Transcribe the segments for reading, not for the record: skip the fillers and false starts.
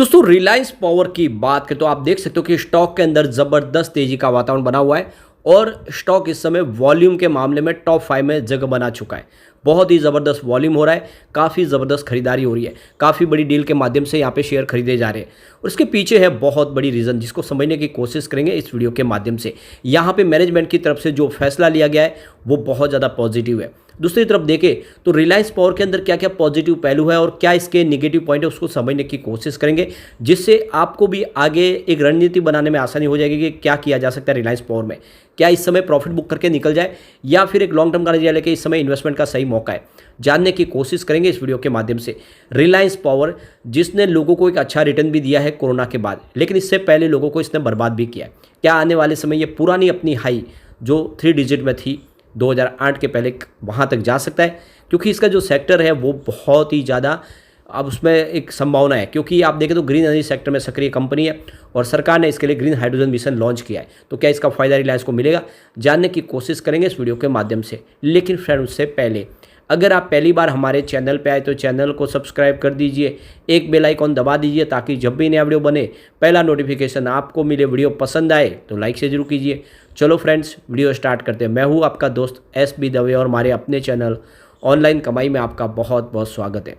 दोस्तों रिलायंस पावर की बात करें तो आप देख सकते हो कि स्टॉक के अंदर ज़बरदस्त तेजी का वातावरण बना हुआ है और स्टॉक इस समय वॉल्यूम के मामले में टॉप 5 में जगह बना चुका है। बहुत ही ज़बरदस्त वॉल्यूम हो रहा है, काफ़ी ज़बरदस्त खरीदारी हो रही है, काफ़ी बड़ी डील के माध्यम से यहाँ पे शेयर खरीदे जा रहे हैं और इसके पीछे है बहुत बड़ी रीज़न जिसको समझने की कोशिश करेंगे इस वीडियो के माध्यम से। यहाँ पे मैनेजमेंट की तरफ से जो फैसला लिया गया है वो बहुत ज़्यादा पॉजिटिव है। दूसरी तरफ देखें तो रिलायंस पावर के अंदर क्या क्या पॉजिटिव पहलू है और क्या इसके नेगेटिव पॉइंट है उसको समझने की कोशिश करेंगे, जिससे आपको भी आगे एक रणनीति बनाने में आसानी हो जाएगी कि क्या किया जा सकता है रिलायंस पावर में। क्या इस समय प्रॉफिट बुक करके निकल जाए या फिर एक लॉन्ग टर्म का नजरिया लेके इस समय इन्वेस्टमेंट का सही मौका है, जानने की कोशिश करेंगे इस वीडियो के माध्यम से। रिलायंस पावर जिसने लोगों को एक अच्छा रिटर्न भी दिया है कोरोना के बाद, लेकिन इससे पहले लोगों को इसने बर्बाद भी किया है। क्या आने वाले समय ये पुरानी अपनी हाई जो 3 डिजिट में थी 2008 के पहले वहाँ तक जा सकता है? क्योंकि इसका जो सेक्टर है वो बहुत ही ज़्यादा अब उसमें एक संभावना है, क्योंकि आप देखें तो ग्रीन एनर्जी सेक्टर में सक्रिय कंपनी है और सरकार ने इसके लिए ग्रीन हाइड्रोजन मिशन लॉन्च किया है। तो क्या इसका फ़ायदा रिलायंस को मिलेगा, जानने की कोशिश करेंगे इस वीडियो के माध्यम से। लेकिन फ्रेंड उससे पहले अगर आप पहली बार हमारे चैनल पे आए तो चैनल को सब्सक्राइब कर दीजिए, एक बेल आइकॉन दबा दीजिए ताकि जब भी नया वीडियो बने पहला नोटिफिकेशन आपको मिले। वीडियो पसंद आए तो लाइक से जरूर कीजिए। चलो फ्रेंड्स वीडियो स्टार्ट करते हैं। मैं हूँ आपका दोस्त SB दवे और हमारे अपने चैनल ऑनलाइन कमाई में आपका बहुत बहुत स्वागत है।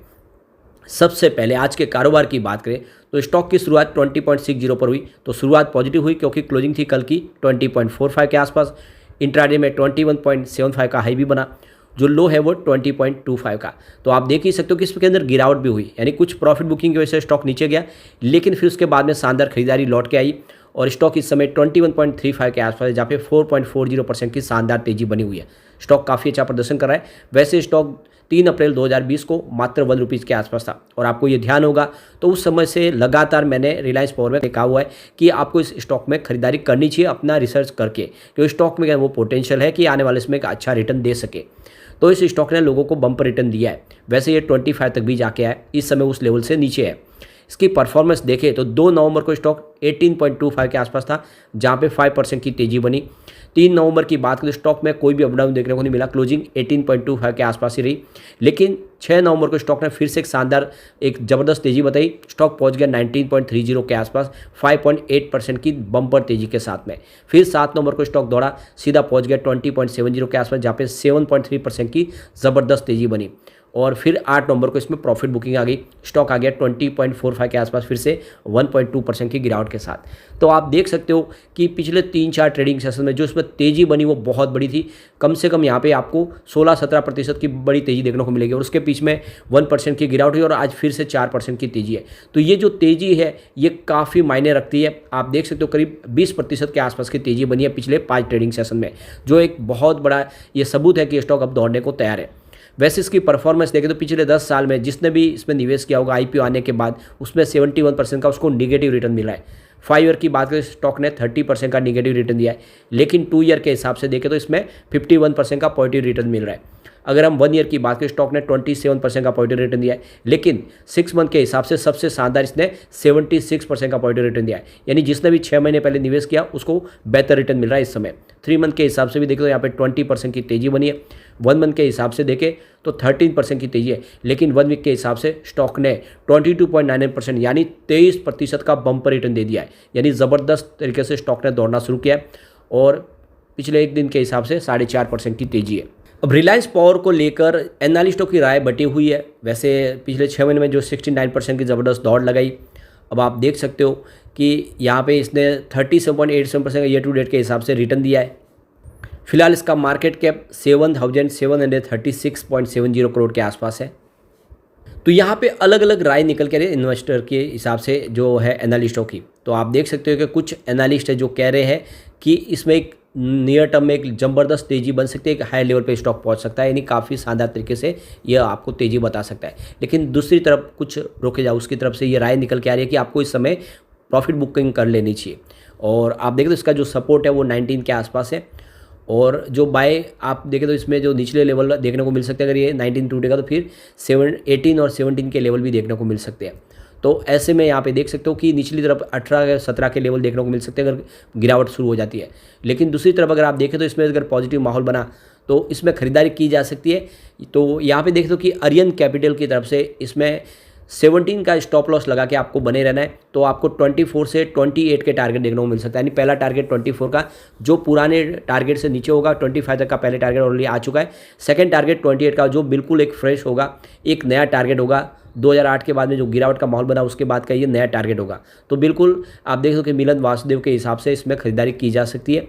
सबसे पहले आज के कारोबार की बात करें तो स्टॉक की शुरुआत 20.60 पर हुई, तो शुरुआत पॉजिटिव हुई क्योंकि क्लोजिंग थी कल की 20.45 के आसपास। इंट्राडे में 21.75 का हाई भी बना, जो लो है वो 20.25 का। तो आप देख ही सकते हो कि इसके अंदर गिरावट भी हुई, यानी कुछ प्रॉफिट बुकिंग की वजह से स्टॉक नीचे गया, लेकिन फिर उसके बाद में शानदार खरीदारी लौट के आई और स्टॉक इस समय 21.35 के आसपास है, जहाँ पे 4.40% की शानदार तेजी बनी हुई है। स्टॉक काफ़ी अच्छा प्रदर्शन कर रहा है। वैसे स्टॉक 3 अप्रैल 2020 को मात्र ₹1 के आसपास था और आपको ये ध्यान होगा तो उस समय से लगातार मैंने रिलायंस पावर में देखा हुआ है कि आपको इस स्टॉक में खरीदारी करनी चाहिए अपना रिसर्च करके, क्योंकि स्टॉक में वो पोटेंशियल है कि आने वाले समय एक अच्छा रिटर्न दे सके। तो इस स्टॉक ने लोगों को बम्पर रिटर्न दिया है। वैसे ये 25 तक भी जाके आया, इस समय उस लेवल से नीचे है। इसकी परफॉर्मेंस देखें तो 2 नवंबर को स्टॉक 18.25 के आसपास था, जहाँ पे 5% की तेजी बनी। 3 नवंबर की बात करें तो स्टॉक में कोई भी अपडाउन देखने को नहीं मिला, क्लोजिंग 18.25 के आसपास ही रही। लेकिन 6 नवंबर को स्टॉक ने फिर से एक शानदार एक ज़बरदस्त तेजी बताई, स्टॉक पहुंच गया 19.30 के आसपास 5.8% की बम्पर तेजी के साथ में। फिर 7 नवंबर को स्टॉक दौड़ा, सीधा पहुंच गया 20.70 के आसपास, जहाँ पे 7.3% की ज़बरदस्त तेजी बनी। और फिर 8 नवंबर को इसमें प्रॉफिट बुकिंग आ गई, स्टॉक आ गया 20.45 के आसपास, फिर से 1.2% की गिरावट के साथ। तो आप देख सकते हो कि पिछले 3-4 ट्रेडिंग सेशन में जो इसमें तेज़ी बनी वो बहुत बड़ी थी। कम से कम यहाँ पे आपको 16-17% की बड़ी तेज़ी देखने को मिलेगी और उसके बीच में 1% की गिरावट हुई और आज फिर से 4% की तेज़ी है। तो ये जो तेज़ी है ये काफ़ी मायने रखती है। आप देख सकते हो करीब 20% के आसपास की तेज़ी बनी है पिछले 5 ट्रेडिंग सेशन में, जो एक बहुत बड़ा ये सबूत है कि स्टॉक अब दौड़ने को तैयार है। वैसे इसकी परफॉर्मेंस देखें तो पिछले 10 साल में जिसने भी इसमें निवेश किया होगा IPO आने के बाद, उसमें 71% का उसको निगेटिव रिटर्न मिला है। 5 ईयर की बात करें स्टॉक ने 30% का निगेटिव रिटर्न दिया है, लेकिन 2 ईयर के हिसाब से देखें तो इसमें 51% का पॉजिटिव रिटर्न मिल रहा है। अगर हम 1 ईयर की बात करें स्टॉक ने 27% का पॉजिटिव रिटर्न दिया है, लेकिन 6 मंथ के हिसाब से सबसे शानदार इसने 76% का पॉजिटिव रिटर्न दिया है, यानी जिसने भी 6 महीने पहले निवेश किया उसको बेहतर रिटर्न मिल रहा है इस समय। 3 मंथ के हिसाब से भी देखें तो यहाँ पे 20% की तेज़ी बनी है। 1 मंथ के हिसाब से देखें तो 13% की तेज़ी है, लेकिन 1 वीक के हिसाब से स्टॉक ने 22.99% यानी 23% का बम्पर रिटर्न दे दिया है, यानी ज़बरदस्त तरीके से स्टॉक ने दौड़ना शुरू किया है और पिछले 1 दिन के हिसाब से 4.5% की तेज़ी है। अब रिलायंस पावर को लेकर एनालिस्टों की राय बटी हुई है। वैसे पिछले 6 महीने में जो 69% की ज़बरदस्त दौड़ लगाई, अब आप देख सकते हो कि यहाँ पे इसने 37.87% का ईयर टू डेट के हिसाब से रिटर्न दिया है। फिलहाल इसका मार्केट कैप 7,736.70 करोड़ के आसपास है। तो यहाँ पे अलग अलग राय निकल के रहे इन्वेस्टर के हिसाब से जो है एनालिस्टों की। तो आप देख सकते हो कि कुछ एनालिस्ट है जो कह रहे हैं कि इसमें एक नियर टर्म में एक ज़बरदस्त तेज़ी बन सकती है, एक हाई लेवल पे स्टॉक पहुंच सकता है, यानी काफ़ी शानदार तरीके से यह आपको तेज़ी बता सकता है। लेकिन दूसरी तरफ कुछ रोके जाओ उसकी तरफ से ये राय निकल के आ रही है कि आपको इस समय प्रॉफिट बुकिंग कर लेनी चाहिए। और आप देखें तो इसका जो सपोर्ट है वो 19 के आसपास है और जो बाय आप देखें तो इसमें जो निचले लेवल देखने को मिल सकते हैं, अगर ये 19 टूटेगा तो फिर 18 और 17 के लेवल भी देखने को मिल सकते हैं। तो ऐसे में यहाँ पे देख सकते हो कि निचली तरफ 18 या 17 के लेवल देखने को मिल सकते हैं अगर गिरावट शुरू हो जाती है। लेकिन दूसरी तरफ अगर आप देखें तो इसमें अगर पॉजिटिव माहौल बना तो इसमें खरीदारी की जा सकती है। तो यहाँ पे देख दो कि आर्यन कैपिटल की तरफ से इसमें 17 का स्टॉप लॉस लगा के आपको बने रहना है। तो आपको 24 से 28 के टारगेट देखने को मिल सकता है। यानी पहला टारगेट 24 का जो पुराने टारगेट से नीचे होगा, 25 तक का पहले टारगेट ऑलरेडी आ चुका है। सेकंड टारगेट 28 का जो बिल्कुल एक फ्रेश होगा, एक नया टारगेट होगा। 2008 के बाद में जो गिरावट का माहौल बना उसके बाद का ये नया टारगेट होगा। तो बिल्कुल आप देख सकते हो कि मिलन वासुदेव के हिसाब से इसमें खरीदारी की जा सकती है।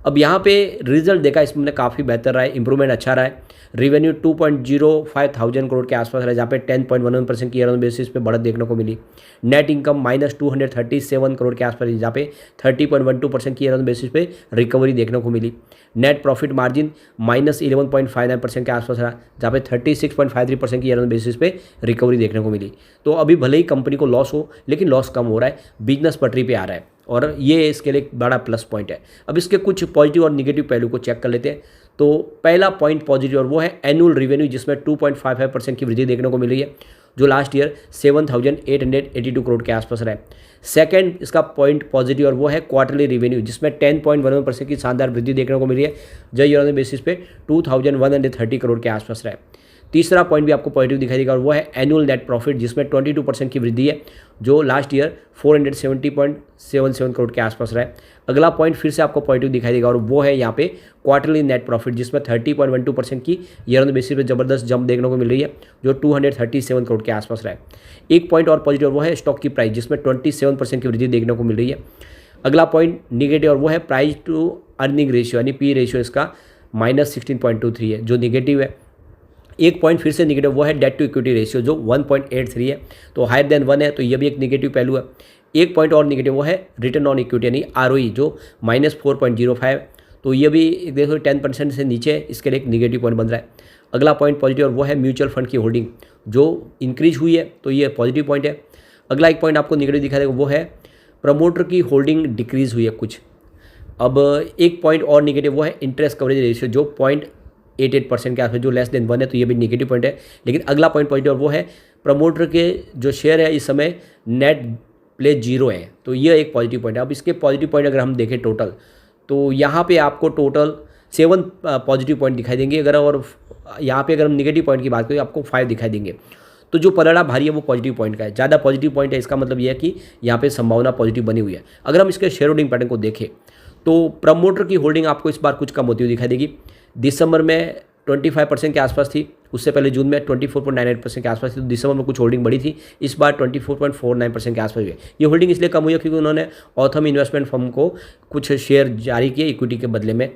अब यहाँ पे रिजल्ट देखा, इसमें काफ़ी बेहतर रहा है, इंप्रूवमेंट अच्छा रहा है। रेवेन्यू 2.05 थाउजेंड करोड़ के आसपास रहा है, जहाँ पे 10.11% की ईयर ऑन बेसिस पे बढ़त देखने को मिली। नेट इनकम -237 करोड़ के आसपास, जहाँ पे 30.12% की ईयर ऑन बेसिस पे रिकवरी देखने को मिली। नेट प्रॉफिट मार्जिन -11.59% के आसपास रहा, जहाँ पे 36.53% की ईयर ऑन बेसिस पे रिकवरी देखने को मिली। तो अभी भले ही कंपनी को लॉस हो, लेकिन लॉस कम हो रहा है, बिजनेस पटरी पे आ रहा है और ये इसके लिए एक बड़ा प्लस पॉइंट है। अब इसके कुछ पॉजिटिव और निगेटिव पहलू को चेक कर लेते हैं। तो पहला पॉइंट पॉजिटिव और वो है एनुअल रेवेन्यू, जिसमें 2.55% की वृद्धि देखने को मिल रही है, जो लास्ट ईयर 7,882 करोड़ के आसपास रहा है। सेकंड इसका पॉइंट पॉजिटिव और वो है क्वार्टरली रेवेन्यू, जिसमें 10.11% की शानदार वृद्धि देखने को मिल रही है, जो ईयर ऑन बेसिस पे 2,130 करोड़ के आसपास रहा है। तीसरा पॉइंट भी आपको पॉजिटिव दिखाई देगा और वो है एनुअल नेट प्रॉफिट, जिसमें 22% की वृद्धि है, जो लास्ट ईयर 470.77 करोड़ के आसपास रहा है। अगला पॉइंट फिर से आपको पॉजिटिव दिखाई देगा और वो है यहाँ पे क्वार्टरली नेट प्रॉफिट, जिसमें 30.12% की ईयर ऑन बेसिस पे जबरदस्त जंप देखने को मिल रही है, जो 237 करोड़ के आसपास रहा है। एक पॉइंट और पॉजिटिव वो है स्टॉक की प्राइस, जिसमें 27% की वृद्धि देखने को मिल रही है। अगला पॉइंट निगेटिव और वो है प्राइस टू अर्निंग रेशियो, यानी पी रेशियो इसका -16.23 है, जो निगेटिव है। एक पॉइंट फिर से निगेटिव वो है डेट टू इक्विटी रेशियो, जो 1.83 है, तो हायर देन 1 है, तो ये भी एक निगेटिव पहलू है। एक पॉइंट और निगेटिव वो है रिटर्न ऑन इक्विटी यानी ROE, जो -4.05, तो ये भी देखो 10% से नीचे है, इसके लिए एक निगेटिव पॉइंट बन रहा है। अगला पॉइंट पॉजिटिव और वो है म्यूचुअल फंड की होल्डिंग, जो इंक्रीज हुई है, तो ये पॉजिटिव पॉइंट है। अगला एक पॉइंट आपको निगेटिव दिखा देगा वो है प्रमोटर की होल्डिंग डिक्रीज हुई है कुछ। अब एक पॉइंट और निगेटिव वो है इंटरेस्ट कवरेज रेशियो, जो 0.88% के आसपास, जो लेस देन 1 है, तो ये भी निगेटिव पॉइंट है। लेकिन अगला पॉइंट पॉजिटिव और वो है प्रमोटर के जो शेयर है इस समय नेट प्ले 0 है, तो ये एक पॉजिटिव पॉइंट है। अब इसके पॉजिटिव पॉइंट अगर हम देखें टोटल, तो यहाँ पे आपको टोटल 7 पॉजिटिव पॉइंट दिखाई देंगे अगर, और यहाँ पे अगर हम निगेटिव पॉइंट की बात करें आपको 5 दिखाई देंगे। तो जो पलड़ा भारी है वो पॉजिटिव पॉइंट का है, ज़्यादा पॉजिटिव पॉइंट है, इसका मतलब ये है कि यहाँ पे संभावना पॉजिटिव बनी हुई है। अगर हम इसके शेयर होल्डिंग पैटर्न को देखें तो प्रमोटर की होल्डिंग आपको इस बार कुछ कम होती हुई दिखाई देगी। दिसंबर में 25% के आसपास थी, उससे पहले जून में 24.98% के आसपास थी, तो दिसंबर में कुछ होल्डिंग बढ़ी थी, इस बार 24.49% के आसपास हुई है। ये होल्डिंग इसलिए कम हुई है क्योंकि उन्होंने ऑथम इन्वेस्टमेंट फर्म को कुछ शेयर जारी किए इक्विटी के बदले में।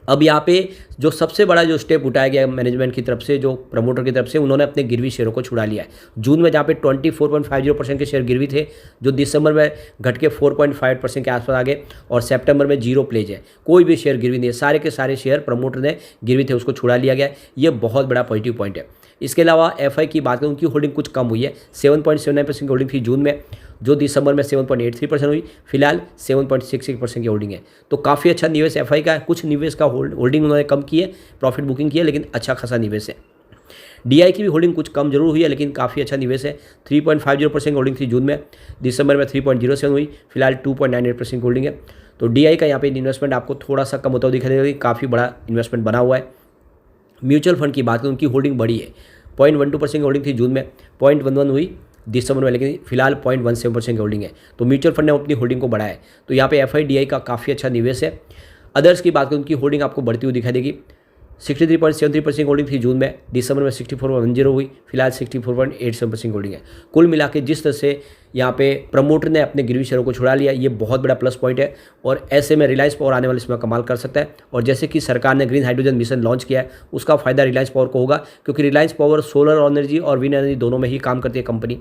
अब यहाँ पे जो सबसे बड़ा जो स्टेप उठाया गया मैनेजमेंट की तरफ से, जो प्रमोटर की तरफ से, उन्होंने अपने गिरवी शेयरों को छुड़ा लिया है। जून में जहाँ पे 24.50% के शेयर गिरवी थे, जो दिसंबर में घट के 4.5% के आसपास आ गए, और सितंबर में 0 प्लेज है, कोई भी शेयर गिरवी नहीं है, सारे के सारे शेयर प्रमोटर ने गिरवी थे उसको छुड़ा लिया गया है। ये बहुत बड़ा पॉजिटिव पॉइंट है। इसके अलावा FI की बात करें, उनकी होल्डिंग कुछ कम हुई है, 7.79% की होल्डिंग थी जून में, जो दिसंबर में 7.83% हुई, फिलहाल 7.66% की होल्डिंग है। तो काफ़ी अच्छा निवेश FI का है। कुछ निवेश का होल्डिंग उन्होंने कम की है, प्रॉफिट बुकिंग की है, लेकिन अच्छा खासा निवेश है। DI की भी होल्डिंग कुछ कम जरूर हुई है, लेकिन काफ़ी अच्छा निवेश है। 3.50% की होल्डिंग थी जून में, दिसंबर में 3.07 हुई, फिलहाल 2.98% की होल्डिंग है। तो DI का यहाँ पे इन्वेस्टमेंट आपको थोड़ा सा कम होता हुआ दिखाई देगा, काफ़ी बड़ा इन्वेस्टमेंट बना हुआ है। म्यूचुअल फंड की बात करें, उनकी होल्डिंग बढ़ी है, 0.12% की होल्डिंग थी जून में, 0.11 हुई दिसंबर में, लेकिन फिलहाल 0.17% की होल्डिंग है। तो म्यूचुअल फंड ने अपनी होल्डिंग को बढ़ाया है, तो यहाँ पे FI DI का काफ़ी अच्छा निवेश है। अदर्स की बात करें, उनकी होल्डिंग आपको बढ़ती हुई दिखाई देगी। 63.73% की होल्डिंग थी जून में, दिसंबर में 64.10 हुई, फिलहाल 64.87% की होल्डिंग है। कुल मिला के जिस तरह से यहाँ पे प्रमोटर ने अपने गिरवी शेयरों को छुड़ा लिया, ये बहुत बड़ा प्लस पॉइंट है, और ऐसे में रिलायंस पावर आने वाले समय कमाल कर सकता है। और जैसे कि सरकार ने ग्रीन हाइड्रोजन मिशन लॉन्च किया है, उसका फायदा रिलायंस पावर को होगा, क्योंकि रिलायंस पावर सोलर एनर्जी और विंड एनर्जी दोनों में ही काम करती है कंपनी,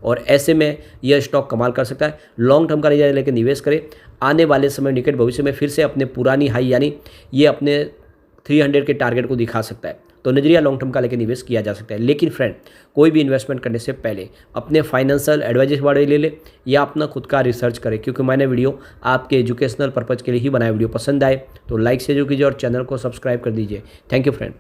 और ऐसे में यह स्टॉक कमाल कर सकता है। लॉन्ग टर्म का नजरिया लेकर निवेश करें, आने वाले समय निकट भविष्य में फिर से अपने पुरानी हाई, यानी ये अपने 300 के टारगेट को दिखा सकता है। तो नजरिया लॉन्ग टर्म का लेकर निवेश किया जा सकता है। लेकिन फ्रेंड, कोई भी इन्वेस्टमेंट करने से पहले अपने फाइनेंशियल एडवाइजर वाले ले ले या अपना खुद का रिसर्च करें, क्योंकि मैंने वीडियो आपके एजुकेशनल पर्पज़ के लिए ही बनाया। वीडियो पसंद आए तो लाइक से जो कीजिए और चैनल को सब्सक्राइब कर दीजिए। Thank you friend.